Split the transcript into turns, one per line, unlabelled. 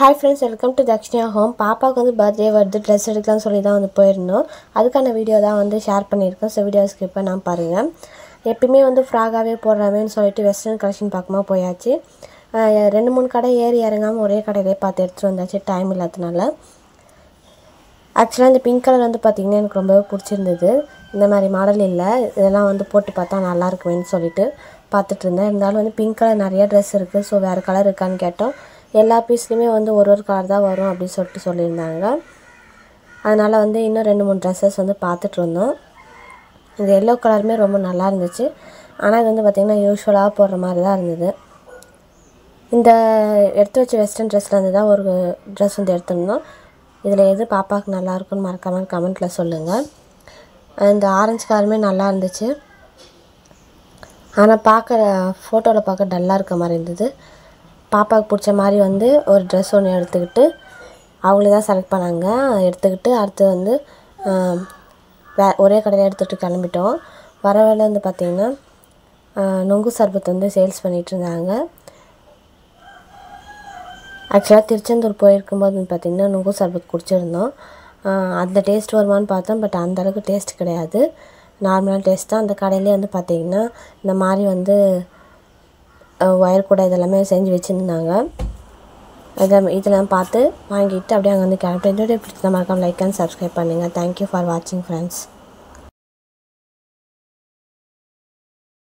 Hi friends, welcome to Dakshina Home. பாப்பாக்கு வந்து birthday வருது, ட்ரெஸ் எடுக்கலாம்னு சொல்லி தான் வந்து போயிருந்தோம். அதுக்கான வீடியோ தான் வந்து ஷேர் பண்ணியிருக்கேன். ஸோ வீடியோ ஸ்கிப் பண்ணாமல் பாருங்கள். எப்பயுமே வந்து ஃப்ராகாகவே போடுறாமேன்னு சொல்லிட்டு வெஸ்டர்ன் கலெக்ஷன் பார்க்கும்போது போயாச்சு. 2-3 கடை ஏறி இறங்காமல் ஒரே கடையிலே பார்த்து எடுத்துகிட்டு வந்தாச்சு, டைம் இல்லாததுனால. ஆக்சுவலாக இந்த பிங்க் கலர் வந்து பார்த்திங்கன்னா எனக்கு ரொம்பவே பிடிச்சிருந்தது. இந்த மாதிரி மாடல் இல்லை, இதெல்லாம் வந்து போட்டு பார்த்தா நல்லாயிருக்குமேன்னு சொல்லிட்டு பார்த்துட்டு இருந்தேன். இருந்தாலும் வந்து பிங்க் கலர் நிறைய ட்ரெஸ் இருக்குது. ஸோ வேறு கலர் இருக்கான்னு கேட்டோம். எல்லா பீஸ்லையுமே வந்து ஒரு கலர் தான் வரும் அப்படின்னு சொல்லிட்டு சொல்லியிருந்தாங்க. அதனால் வந்து இன்னும் 2-3 ட்ரெஸ்ஸஸ் வந்து பார்த்துட்டு இருந்தோம். இந்த எல்லோ கலருமே ரொம்ப நல்லா இருந்துச்சு. ஆனால் இது வந்து பார்த்திங்கன்னா யூஸ்வலாக போடுற மாதிரி தான் இருந்தது. இந்த எடுத்து வச்ச வெஸ்டர்ன் ட்ரெஸ்லேருந்து தான் ஒரு ட்ரெஸ் வந்து எடுத்துருந்தோம். இதில் எது பாப்பாவுக்கு நல்லாயிருக்குன்னு மறக்காமல் கமெண்ட்டில் சொல்லுங்கள். இந்த ஆரஞ்சு கலருமே நல்லா இருந்துச்சு. ஆனால் ஃபோட்டோவில் பார்க்க டல்லாக இருக்க மாதிரி இருந்தது. பாப்பாவுக்கு பிடிச்ச மாதிரி வந்து ஒரு ட்ரெஸ் ஒன்று எடுத்துக்கிட்டு அவங்களே தான் செலக்ட் பண்ணாங்க. எடுத்துக்கிட்டு அடுத்து வந்து ஒரே கடையில் எடுத்துகிட்டு கிளம்பிட்டோம். வர வேலை வந்து பார்த்திங்கன்னா நுங்கு சர்பத் வந்து சேல்ஸ் பண்ணிகிட்டு இருந்தாங்க. ஆக்சுவலாக திருச்செந்தூர் போயிருக்கும்போது வந்து பார்த்திங்கன்னா நுங்கு சர்பத் குடிச்சிருந்தோம். அந்த டேஸ்ட் வருமானு பார்த்தோம். பட் அந்தளவுக்கு டேஸ்ட் கிடையாது, நார்மலான டேஸ்ட் தான். அந்த கடையிலே வந்து பார்த்திங்கன்னா இந்த மாதிரி வந்து ஒயர் கூட இதெல்லாமே செஞ்சு வச்சுருந்தாங்க. இதெல்லாம் பார்த்து வாங்கிட்டு அப்படியே அங்கே வந்து கிளம்பிட்டு. இந்த வீடியோ பிடிச்சா மறக்காம லைக் அண்ட் சப்ஸ்கிரைப் பண்ணுங்கள். தேங்க்யூ ஃபார் வாட்சிங் ஃப்ரெண்ட்ஸ்.